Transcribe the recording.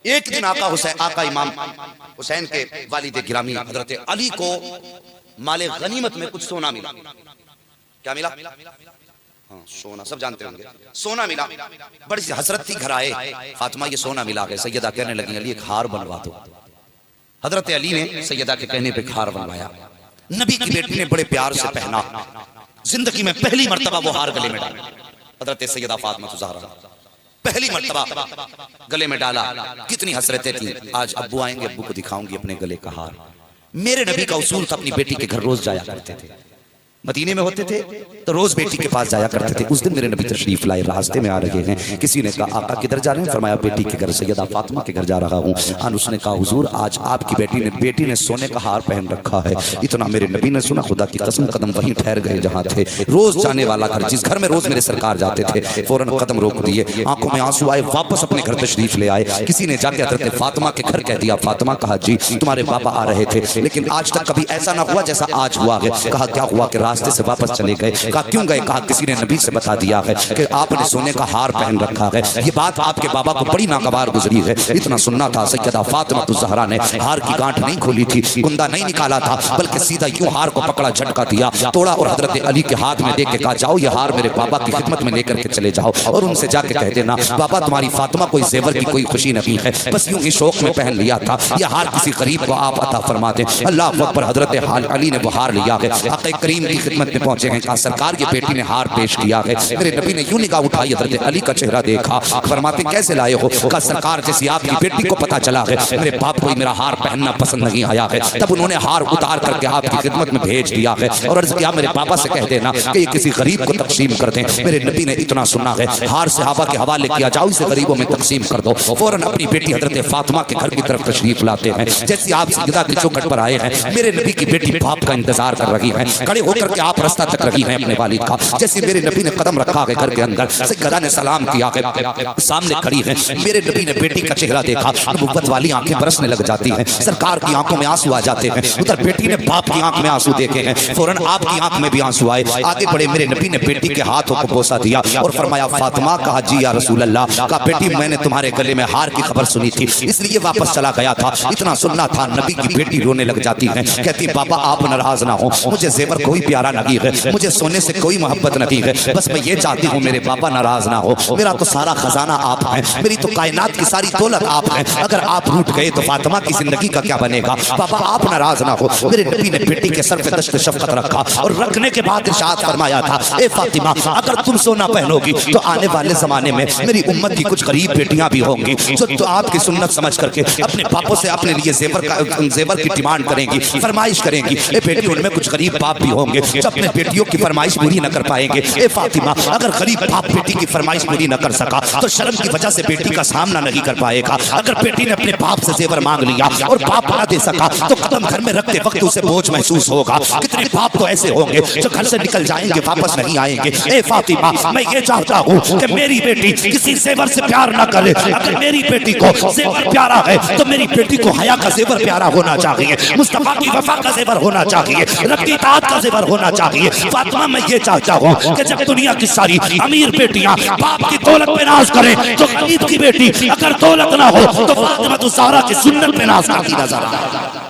ایک دن آقا امام حسین کے والد گرامی حضرت علی کو مال غنیمت میں کچھ سونا ملا. کیا ملا؟ ہاں سونا، سب جانتے ہوں گے. سونا ملا، بڑی سی حسرت تھی. گھر آئے، فاطمہ یہ سونا ملا ہے. سیدہ کہنے لگی علی ایک ہار بنوا دو. حضرت علی نے سیدہ کے کہنے پہ ہار بنوایا. نبی کی بیٹی نے بڑے پیار سے پہنا. زندگی میں پہلی مرتبہ وہ ہار گلے میں ڈالا. حضرت سیدہ فاطمہ الزہرا پہلی مرتبہ گلے میں ڈالا. کتنی حسرتیں تھیں. آج ابو آئیں گے، ابو کو دکھاؤں گی اپنے گلے کا ہار. میرے نبی کا اصول تھا اپنی بیٹی کے گھر روز جایا کرتے تھے. مدینے میں ہوتے تھے تو روز بیٹی کے پاس جایا کرتے تھے. اس دن میرے نبی تشریف لائے، راستے میں آ رہے ہیں. کسی نے کہا آقا کدھر جا رہے ہیں؟ فرمایا بیٹی کے گھر سیدہ فاطمہ کے گھر جا رہا ہوں. اس نے کہا حضور آج آپ کی بیٹی نے سونے کا ہار پہن رکھا ہے. اتنا میرے نبی نے سنا، خدا کی قسم قدم وہیں ٹھہر گئے جہاں تھے. روز جانے والا گھر، جس گھر میں روز میرے سرکار جاتے تھے، فوراً قدم روک دیے. آنکھوں میں آنسو آئے، واپس اپنے گھر تشریف لے آئے. کسی نے جا کے حضرت فاطمہ کے گھر کہہ دیا. فاطمہ کہا جی تمہارے بابا آ رہے تھے، لیکن آج تک کبھی ایسا نہ ہوا جیسا آج ہوا ہے. کہا کیا ہوا کہ راستے سے واپس چلے گئے؟ کہا کیوں گئے؟ کہا کسی نے نبی سے بتا دیا ہے کہ آپ نے سونے کا ہار پہن رکھا ہے. یہ بات آپ کے بابا کو بڑی ناگوار گزری ہے. اتنا سننا تھا سیدہ فاطمہ الزہرا نے ہار کی گانٹھ نہیں کھولی تھی، گندہ نہیں نکالا تھا، بلکہ سیدھا یوں ہار کو پکڑا، جھٹکا دیا، توڑا اور حضرت علی کے ہاتھ میں دے کے کہا جاؤ یہ ہار میرے بابا کی خدمت میں لے کر کے چلے جاؤ اور ان سے جا کے کہہ دینا بابا تمہاری فاطمہ کوئی زیور کی کوئی خوشی نہیں ہے، بس یوں ہی شوق میں پہن لیا تھا. یہ ہار کسی غریب کو آپ عطا فرما دیں. اللہ اکبر. حضرت علی نے وہ ہار لیا ہے، آقا کریم کی خدمت میں پہنچے ہیں. کہا سرکار یہ بیٹی نے ہار پیش کیا ہے. میرے نبی نے یوں نگاہ اٹھائی، حضرت علی کا چہرہ دیکھا. فرماتے کیسے لائے ہو؟ کہا سرکار جیسی آپ کی بیٹی کو پتا چلا ہے میرے باپ کو میرا ہار پہننا پسند نہیں آیا ہے، تب انہوں نے ہار اتار کر کے آپ کی خدمت میں بھیج دیا ہے اور عرض کیا میرے پاپا سے کہہ دینا کہ یہ کسی غریب کو تقسیم کر دیں. میرے نبی نے اتنا سنا ہے، ہار صحابہ کے حوالے کیا، جاؤ اسے غریبوں میں تقسیم کر دو. فوراً اپنی بیٹی حضرت فاطمہ کے گھر کی طرف تشریف لاتے ہیں. جیسے آپ سیدہ کے چوکھٹ پر آئے ہیں، میرے نبی کی بیٹی باپ کا انتظار کر رہی ہے. کھڑے ہو کر کے آپ رستہ تک رہی ہیں اپنے والد کا. جیسے میرے نبی نے قدم رکھا ہے گھر کے اندر، سیدہ نے سلام کیا ہے، سامنے کھڑی ہیں. میرے نبی نے بیٹی کا چہرہ دیکھا، نبوت والی آنکھیں برسنے لگ جاتی ہیں. سرکار کی آنکھوں میں آنسو آ جاتے ہیں. ادھر بیٹی نے باپ کی آنکھ میں آنسو دیکھے ہیں، فوراً آپ کی آنکھ میں بھی آنسو آئے. آگے بڑے میرے نبی نے بیٹی کے ہاتھوں کو بوسہ دیا اور فرمایا فاطمہ. کہا جی یا رسول اللہ. کہا بیٹی میں نے تمہارے گلے میں ہار کی خبر سنی تھی، اس لیے واپس چلا گیا تھا. اتنا سننا تھا. نبی کی بیٹی رونے لگ جاتی ہے، کہتی بابا آپ ناراض نہ ہو، مجھے زیور کوئی پیارا نہیں ہے، مجھے سونے سے کوئی محبت نہیں ہے، بس میں یہ چاہتی ہوں میرے بابا ناراض نہ ہو. میرا تو سارا خزانہ آپ ہیں، میری تو کائنات کی ساری دولت آپ ہیں، اگر آپ روٹ گئے تو فاطمہ کی زندگی کا کیا بنے گا؟ بابا آپ ناراض نہ ہو. میرے نبی نے بیٹی کے سر پہ دشت شفقت رکھا اور رکھنے کے بعد ارشاد فرمایا تھا اے فاطمہ اگر تم سونا پہنو گی تو آنے والے زمانے میں میری امت کی کچھ غریب بیٹیاں بھی ہوں گی جو تو آپ کی سنت سمجھ کر کے اپنے باپوں سے اپنے لیے زیور کی ڈیمانڈ کریں گی، فرمائش کریں گی. اے بیٹی ان میں کچھ غریب باپ بھی ہوں گے جو اپنے بیٹیوں کی فرمائش پوری نہ کر پائیں گے. اے فاطمہ اگر غریب باپ بیٹی کی فرمائش پوری نہ کر سکا تو شرم کی وجہ سے بیٹی کا سامنا نہیں کر پائے گا. اگر بیٹی نے اپنے باپ سے زیور مانگ لیا اور باپ نہ دے سکا تو قدم گھر میں رکھتے وقت اسے بوجھ محسوس ہوگا. کتنے باپ تو ایسے ہوں گے جو گھر سے نکل جائیں گے واپس نہیں آئیں گے. اے فاطمہ میں یہ چاہتا ہوں کہ میری بیٹی کسی زیور سے پیار نہ کرے. اگر میری بیٹی کو زیور پیارا ہے تو میری بیٹی کو حیا کا زیور پیارا ہونا چاہیے، مصطفیٰ کی وفا کا زیور ہونا چاہیے، رب کی اطاعت کا زیور ہونا چاہیے. فاطمہ میں یہ چاہتا ہوں کہ جب دنیا کی ساری امیر بیٹیاں باپ کی دولت پہ ناز کریں تو غریب کی بیٹی اگر دولت نہ ہو تو فاطمہ الزہرا کی سنت پہ ناز کرتی نظر آئے.